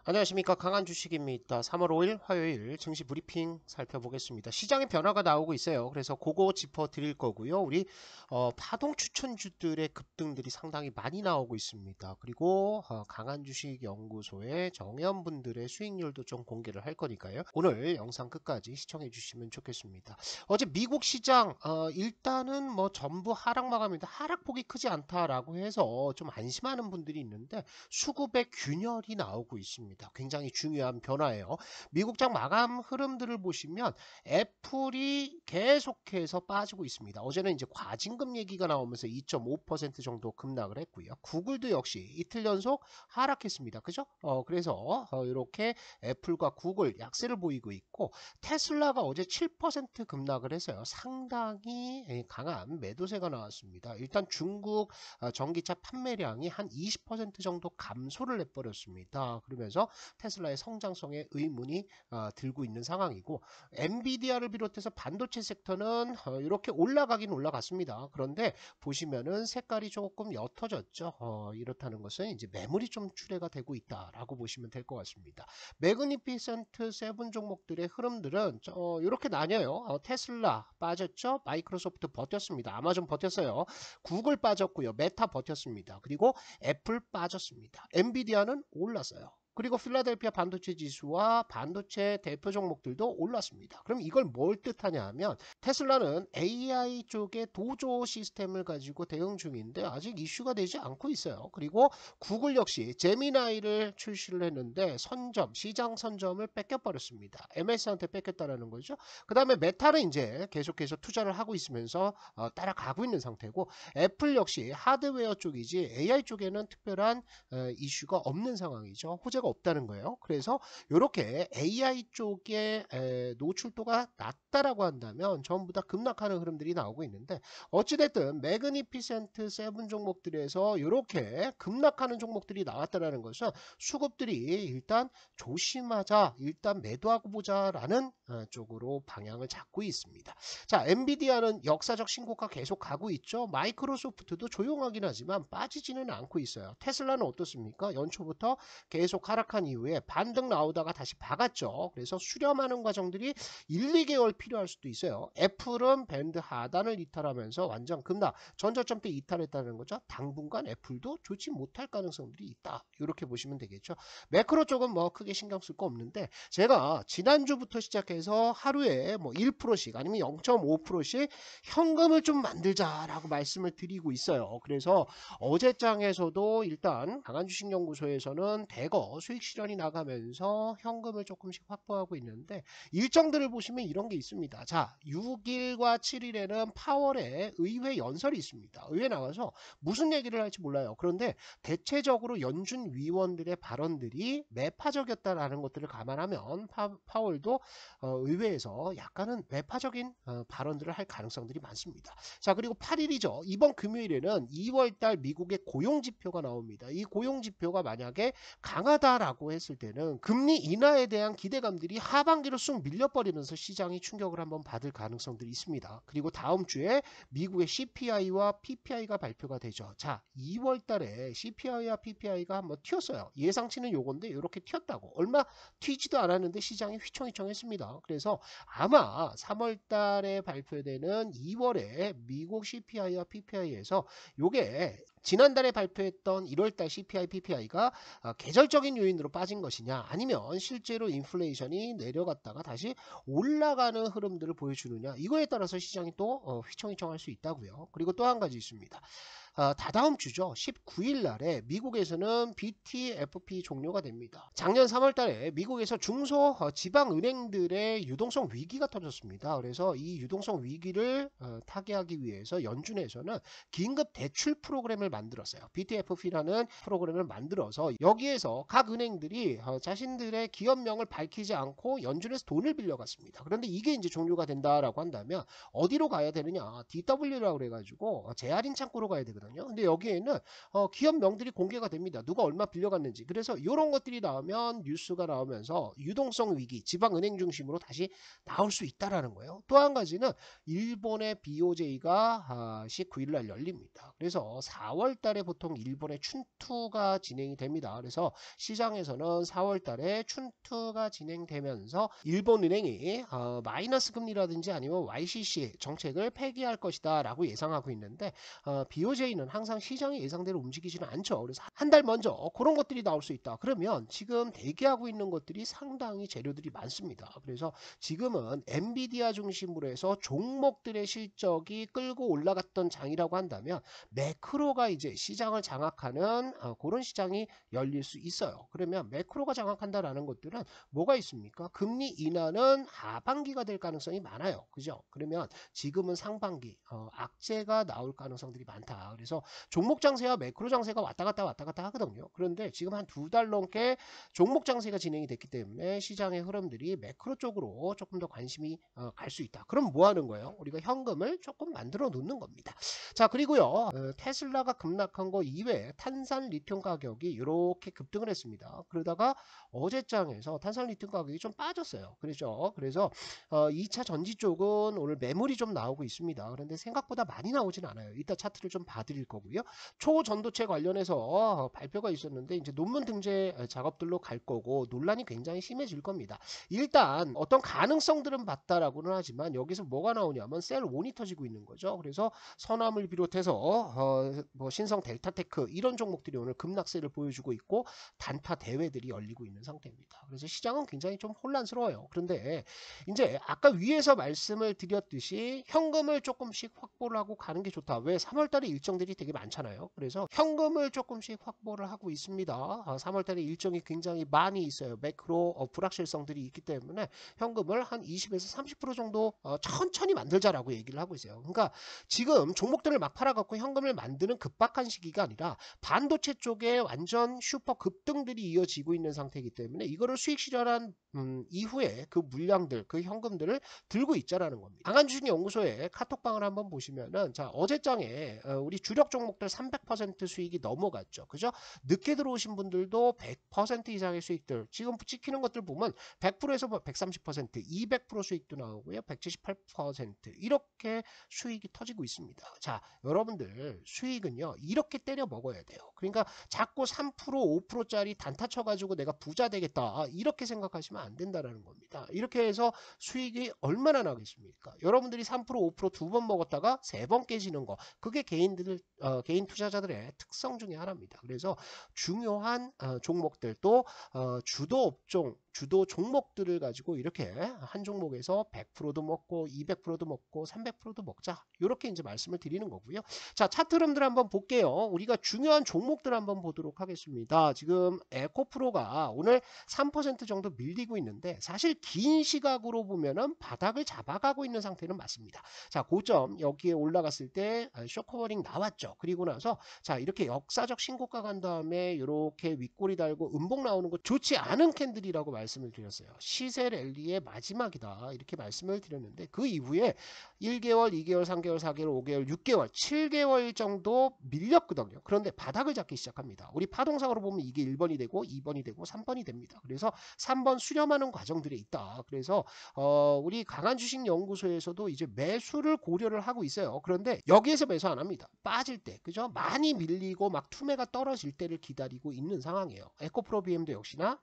안녕하십니까, 강한 주식입니다. 3월 5일 화요일 증시 브리핑 살펴보겠습니다. 시장의 변화가 나오고 있어요. 그래서 그거 짚어 드릴 거고요. 우리 파동 추천주들의 급등들이 상당히 많이 나오고 있습니다. 그리고 강한 주식 연구소의 정연분들의 수익률도 좀 공개를 할 거니까요. 오늘 영상 끝까지 시청해 주시면 좋겠습니다. 어제 미국 시장 일단은 뭐 전부 하락 마감입니다. 하락폭이 크지 않다라고 해서 좀 안심하는 분들이 있는데 수급의 균열이 나오고 있습니다. 굉장히 중요한 변화예요. 미국장 마감 흐름들을 보시면 애플이 계속해서 빠지고 있습니다. 어제는 이제 과징금 얘기가 나오면서 2.5% 정도 급락을 했고요. 구글도 역시 이틀 연속 하락했습니다. 그죠? 그래서 이렇게 애플과 구글 약세를 보이고 있고, 테슬라가 어제 7% 급락을 해서요. 상당히 강한 매도세가 나왔습니다. 일단 중국 전기차 판매량이 한 20% 정도 감소를 해버렸습니다. 그러면서 테슬라의 성장성에 의문이 들고 있는 상황이고, 엔비디아를 비롯해서 반도체 섹터는 이렇게 올라가긴 올라갔습니다. 그런데 보시면은 색깔이 조금 옅어졌죠. 이렇다는 것은 이제 매물이 좀 출회가 되고 있다라고 보시면 될 것 같습니다. 매그니피센트 세븐 종목들의 흐름들은 이렇게 나뉘어요. 테슬라 빠졌죠. 마이크로소프트 버텼습니다. 아마존 버텼어요. 구글 빠졌고요. 메타 버텼습니다. 그리고 애플 빠졌습니다. 엔비디아는 올랐어요. 그리고 필라델피아 반도체 지수와 반도체 대표 종목들도 올랐습니다. 그럼 이걸 뭘 뜻하냐 하면, 테슬라는 AI 쪽의 도조 시스템을 가지고 대응 중인데 아직 이슈가 되지 않고 있어요. 그리고 구글 역시 제미나이를 출시를 했는데 시장 선점을 뺏겨버렸습니다. MS한테 뺏겼다라는 거죠. 그 다음에 메타는 이제 계속해서 투자를 하고 있으면서 따라가고 있는 상태고, 애플 역시 하드웨어 쪽이지 AI 쪽에는 특별한 이슈가 없는 상황이죠. 호재가 없다는 거예요. 그래서 이렇게 AI 쪽에 노출도가 낮다라고 한다면 전부 다 급락하는 흐름들이 나오고 있는데, 어찌됐든 매그니피센트 세븐 종목들에서 이렇게 급락하는 종목들이 나왔다라는 것은 수급들이 일단 조심하자, 일단 매도하고 보자라는 쪽으로 방향을 잡고 있습니다. 자, 엔비디아는 역사적 신고가 계속 가고 있죠. 마이크로소프트도 조용하긴 하지만 빠지지는 않고 있어요. 테슬라는 어떻습니까? 연초부터 계속 하락한 이후에 반등 나오다가 다시 박았죠. 그래서 수렴하는 과정들이 1, 2개월 필요할 수도 있어요. 애플은 밴드 하단을 이탈하면서 완전 급락, 전저점 때 이탈했다는 거죠. 당분간 애플도 좋지 못할 가능성들이 있다. 이렇게 보시면 되겠죠. 매크로 쪽은 뭐 크게 신경 쓸 거 없는데, 제가 지난주부터 시작해서 하루에 뭐 1%씩 아니면 0.5%씩 현금을 좀 만들자라고 말씀을 드리고 있어요. 그래서 어제장에서도 일단 강한주식연구소에서는 대거 수익 실현이 나가면서 현금을 조금씩 확보하고 있는데, 일정들을 보시면 이런 게 있습니다. 자, 6일과 7일에는 파월에 의회 연설이 있습니다. 의회 나와서 무슨 얘기를 할지 몰라요. 그런데 대체적으로 연준 위원들의 발언들이 매파적이었다라는 것들을 감안하면 파월도 의회에서 약간은 매파적인 발언들을 할 가능성들이 많습니다. 자, 그리고 8일이죠. 이번 금요일에는 2월달 미국의 고용지표가 나옵니다. 이 고용지표가 만약에 강하다라고 했을 때는 금리 인하에 대한 기대감들이 하반기로 쑥 밀려버리면서 시장이 충격을 한번 받을 가능성들이 있습니다. 그리고 다음 주에 미국의 CPI와 PPI가 발표가 되죠. 자, 2월달에 CPI와 PPI가 한번 튀었어요. 예상치는 요건데 이렇게 튀었다고. 얼마 튀지도 않았는데 시장이 휘청휘청했습니다. 그래서 아마 3월달에 발표되는 2월에 미국 CPI와 PPI에서 요게 지난달에 발표했던 1월달 CPI, PPI가 계절적인 요인으로 빠진 것이냐, 아니면 실제로 인플레이션이 내려갔다가 다시 올라가는 흐름들을 보여주느냐, 이거에 따라서 시장이 또 휘청휘청할 수 있다고요. 그리고 또 한 가지 있습니다. 다다음 주죠. 19일 날에 미국에서는 BTFP 종료가 됩니다. 작년 3월 달에 미국에서 중소 지방은행들의 유동성 위기가 터졌습니다. 그래서 이 유동성 위기를 타개하기 위해서 연준에서는 긴급 대출 프로그램을 만들었어요. BTFP라는 프로그램을 만들어서 여기에서 각 은행들이 자신들의 기업명을 밝히지 않고 연준에서 돈을 빌려갔습니다. 그런데 이게 이제 종료가 된다라고 한다면 어디로 가야 되느냐? DW라고 그래가지고 재할인 창구로 가야 되거든요. 되거든요. 근데 여기에는 기업명들이 공개가 됩니다. 누가 얼마 빌려갔는지. 그래서 이런 것들이 나오면 뉴스가 나오면서 유동성 위기, 지방은행 중심으로 다시 나올 수 있다라는 거예요. 또 한 가지는 일본의 BOJ가 19일 날 열립니다. 그래서 4월 달에 보통 일본의 춘투가 진행이 됩니다. 그래서 시장에서는 4월 달에 춘투가 진행되면서 일본은행이 마이너스 금리라든지 아니면 YCC 정책을 폐기할 것이다 라고 예상하고 있는데 BOJ는 항상 시장의 예상대로 움직이지는 않죠. 그래서 한 달 먼저 그런 것들이 나올 수 있다. 그러면 지금 대기하고 있는 것들이 상당히 재료들이 많습니다. 그래서 지금은 엔비디아 중심으로 해서 종목들의 실적이 끌고 올라갔던 장이라고 한다면 매크로가 이제 시장을 장악하는 그런 시장이 열릴 수 있어요. 그러면 매크로가 장악한다라는 것들은 뭐가 있습니까? 금리 인하는 하반기가 될 가능성이 많아요. 그죠? 그러면 지금은 상반기 악재가 나올 가능성들이 많다. 그래서 종목 장세와 매크로 장세가 왔다 갔다 하거든요. 그런데 지금 한 2달 넘게 종목 장세가 진행이 됐기 때문에 시장의 흐름들이 매크로 쪽으로 조금 더 관심이 갈 수 있다. 그럼 뭐 하는 거예요? 우리가 현금을 조금 만들어 놓는 겁니다. 자, 그리고요. 테슬라가 급락한 거 이외에 탄산 리튬 가격이 이렇게 급등을 했습니다. 그러다가 어제장에서 탄산 리튬 가격이 좀 빠졌어요. 그렇죠? 그래서 2차 전지 쪽은 오늘 매물이 좀 나오고 있습니다. 그런데 생각보다 많이 나오진 않아요. 이따 차트를 좀 봐드릴 거고요. 초전도체 관련해서 발표가 있었는데 이제 논문 등재 작업들로 갈 거고 논란이 굉장히 심해질 겁니다. 일단 어떤 가능성들은 봤다라고는 하지만 여기서 뭐가 나오냐면 셀1이 터지고 있는 거죠. 그래서 선암을 비롯해서 뭐 신성 델타테크 이런 종목들이 오늘 급락세를 보여주고 있고 단타 대회들이 열리고 있는 상태입니다. 그래서 시장은 굉장히 좀 혼란스러워요. 그런데 이제 아까 위에서 말씀을 드렸듯이 현금을 조금씩 확보를 하고 가는 게 좋다. 왜? 3월달에 일정들이 되게 많잖아요. 그래서 현금을 조금씩 확보를 하고 있습니다. 3월달에 일정이 굉장히 많이 있어요. 매크로 불확실성들이 있기 때문에 현금을 한 20에서 30% 정도 천천히 만들자라고 얘기를 하고 있어요. 그러니까 지금 종목들을 막 팔아갖고 현금을 만드는 급박한 시기가 아니라 반도체 쪽에 완전 슈퍼 급등들이 이어지고 있는 상태이기 때문에 이거를 수익 실현한 이후에 그 물량들, 그 현금들을 들고 있자라는 겁니다. 강한주식연구소의 카톡방을 한번 보시면은 자 어제장에 우리 주력 종목들 300% 수익이 넘어갔죠. 그죠? 늦게 들어오신 분들도 100% 이상의 수익들 지금 찍히는 것들 보면 100%에서 130%, 200% 수익도 나오고요. 178% 이렇게 수익이 터지고 있습니다. 자, 여러분들 수익은요. 이렇게 때려 먹어야 돼요. 그러니까 자꾸 3%, 5%짜리 단타 쳐가지고 내가 부자 되겠다. 이렇게 생각하시면 안 된다라는 겁니다. 이렇게 해서 수익이 얼마나 나겠습니까? 여러분들이 3%, 5% 두 번 먹었다가 세 번 깨지는 거. 그게 개인 투자자들의 특성 중에 하나입니다. 그래서 중요한 종목들도 주도 업종, 주도 종목들을 가지고 이렇게 한 종목에서 100%도 먹고 200%도 먹고 300%도 먹자. 이렇게 이제 말씀을 드리는 거고요. 자, 차트 흐름들 한번 볼게요. 우리가 중요한 종목들 한번 보도록 하겠습니다. 지금 에코프로가 오늘 3% 정도 밀리고 있는데 사실 긴 시각으로 보면은 바닥을 잡아가고 있는 상태는 맞습니다. 자, 고점 여기에 올라갔을 때 쇼커버링 나왔죠. 그리고 나서 자, 이렇게 역사적 신고가 간 다음에 이렇게 윗꼬리 달고 음봉 나오는 거 좋지 않은 캔들이라고 말씀을 드렸어요. 시세 랠리의 마지막이다. 이렇게 말씀을 드렸는데 그 이후에 1개월, 2개월, 3개월, 4개월, 5개월, 6개월, 7개월 정도 밀렸거든요. 그런데 바닥을 잡기 시작합니다. 우리 파동상으로 보면 이게 1번이 되고 2번이 되고 3번이 됩니다. 그래서 3번 수렴하는 과정들에 있다. 그래서 우리 강한주식연구소에서도 이제 매수를 고려를 하고 있어요. 그런데 여기에서 매수 안 합니다. 빠질 때, 그죠? 많이 밀리고 막 투매가 떨어질 때를 기다리고 있는 상황이에요. 에코프로 BM도 역시나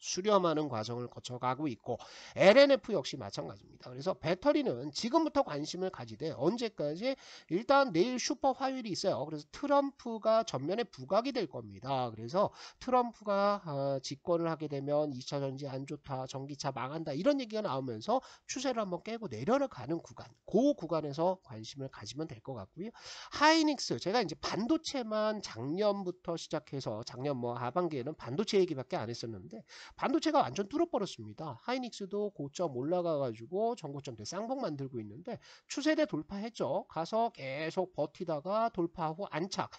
수렴하는 과정을 거쳐가고 있고 LNF 역시 마찬가지입니다. 그래서 배터리는 지금부터 관심을 가지되 언제까지 일단 내일 슈퍼 화요일이 있어요. 그래서 트럼프가 전면에 부각이 될 겁니다. 그래서 트럼프가 집권을 하게 되면 2차 전지 안 좋다, 전기차 망한다 이런 얘기가 나오면서 추세를 한번 깨고 내려가는 구간, 그 구간에서 관심을 가지면 될 것 같고요. 하이닉스 제가 이제 반도체만 작년부터 시작해서 작년 뭐 하반기에는 반도체 얘기밖에 안 했었는데 반도체가 완전 뚫어버렸습니다. 하이닉스도 고점 올라가가지고 전고점대 쌍봉 만들고 있는데 추세대 돌파했죠. 가서 계속 버티다가 돌파하고 안착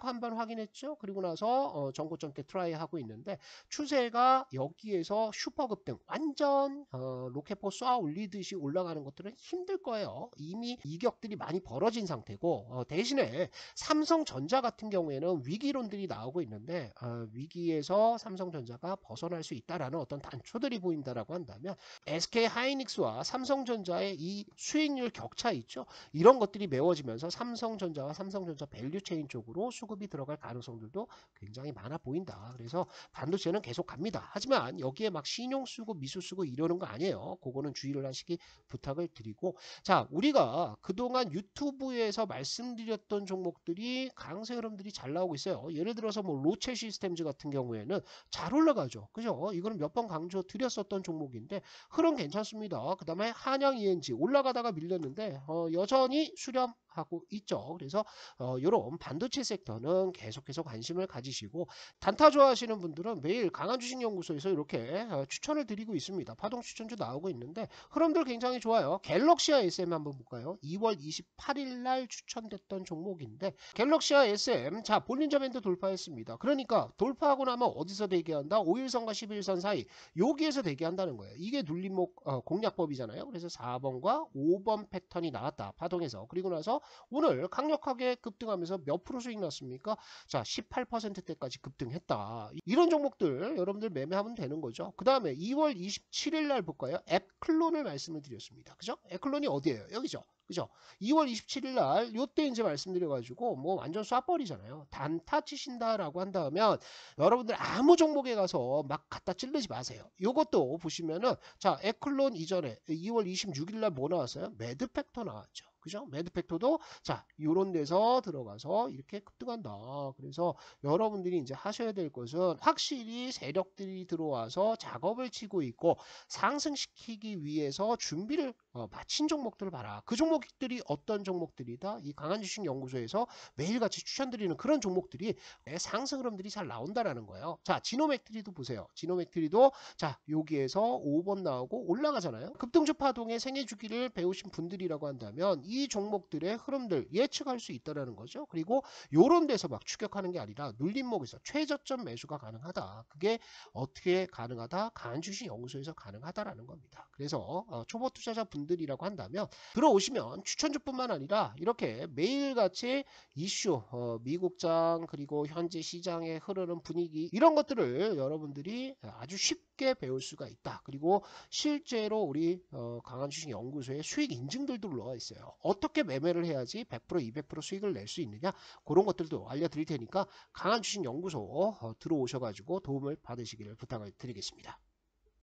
한 번 확인했죠. 그리고 나서 전고점대 트라이 하고 있는데 추세가 여기에서 슈퍼급등 완전 로켓포 쏴 올리듯이 올라가는 것들은 힘들 거예요. 이미 이격들이 많이 벌어진 상태고 대신에 삼성전자 같은 경우에는 위기론들이 나오고 있는데 위기에서 삼성전자가 벗어날 수 있다라는 어떤 단초들이 보인다라고 한다면 SK 하이닉스와 삼성전자의 이 수익률 격차 있죠. 이런 것들이 메워지면서 삼성전자와 삼성전자 밸류체인 쪽으로 수급이 들어갈 가능성들도 굉장히 많아 보인다. 그래서 반도체는 계속 갑니다. 하지만 여기에 막 신용 쓰고 미수 쓰고 이러는 거 아니에요. 그거는 주의를 하시기 부탁을 드리고 자 우리가 그동안 유튜브에서 말씀드렸던 종목들이 강세 흐름들이 잘 나오고 있어요. 예를 들어서 뭐 로체 시스템즈 같은 경우에는 잘 올라가죠. 그죠? 이거는 몇 번 강조 드렸었던 종목인데 흐름 괜찮습니다. 그 다음에 한양 ENG 올라가다가 밀렸는데 여전히 수렴하고 있죠. 그래서 이런 반도체 섹터는 계속해서 관심을 가지시고 단타 좋아하시는 분들은 매일 강한주식연구소에서 이렇게 추천을 드리고 있습니다. 파동 추천주 나오고 있는데 흐름들 굉장히 좋아요. 갤럭시아 SM 한번 볼까요? 2월 28일 날 추천됐던 종목인데 갤럭시아 SM 자 볼린저 밴드 돌파했습니다. 그러니까 돌파하고 나면 어디서 대기한다? 5일선과 11선 사이 여기에서 대기한다는 거예요. 이게 눌림목 공략법이잖아요. 그래서 4번과 5번 패턴이 나왔다. 파동에서. 그리고 나서 오늘 강력하게 급등하면서 몇 프로 수익 났습니까? 자 18%대까지 급등했다. 이런 종목들 여러분들 매매하면 되는 거죠. 그 다음에 2월 27일 날 볼까요? 앱클론을 말씀을 드렸습니다. 그죠? 앱클론이 어디예요? 여기죠. 그죠? 2월 27일 날 요때 이제 말씀드려가지고 뭐 완전 쏴버리잖아요. 단타 치신다라고 한다면 여러분들 아무 종목에 가서 막 갖다 찌르지 마세요. 요것도 보시면은 자 앱클론 이전에 2월 26일 날 뭐 나왔어요? 매드팩터 나왔죠. 그죠? 매드팩터도 자 요런 데서 들어가서 이렇게 급등한다. 그래서 여러분들이 이제 하셔야 될 것은 확실히 세력들이 들어와서 작업을 치고 있고 상승시키기 위해서 준비를 마친 종목들을 봐라. 그 종목들이 어떤 종목들이다? 이 강한주식연구소에서 매일같이 추천드리는 그런 종목들이 상승 흐름들이 잘 나온다라는 거예요. 자 지노맥트리도 보세요. 지노맥트리도 자 여기에서 5번 나오고 올라가잖아요. 급등주 파동의 생애 주기를 배우신 분들이라고 한다면 이 종목들의 흐름들 예측할 수 있다라는 거죠. 그리고 요런 데서 막 추격하는 게 아니라 눌림목에서 최저점 매수가 가능하다. 그게 어떻게 가능하다? 강한주식연구소에서 가능하다라는 겁니다. 그래서 초보 투자자 분들이라고 한다면 들어오시면 추천주뿐만 아니라 이렇게 매일같이 이슈, 미국장 그리고 현재 시장에 흐르는 분위기 이런 것들을 여러분들이 아주 쉽게 배울 수가 있다. 그리고 실제로 우리 강한주식연구소에 수익 인증들도 올라와 있어요. 어떻게 매매를 해야지 100% 200% 수익을 낼 수 있느냐 그런 것들도 알려드릴 테니까 강한주식연구소 들어오셔가지고 도움을 받으시기를 부탁을 드리겠습니다.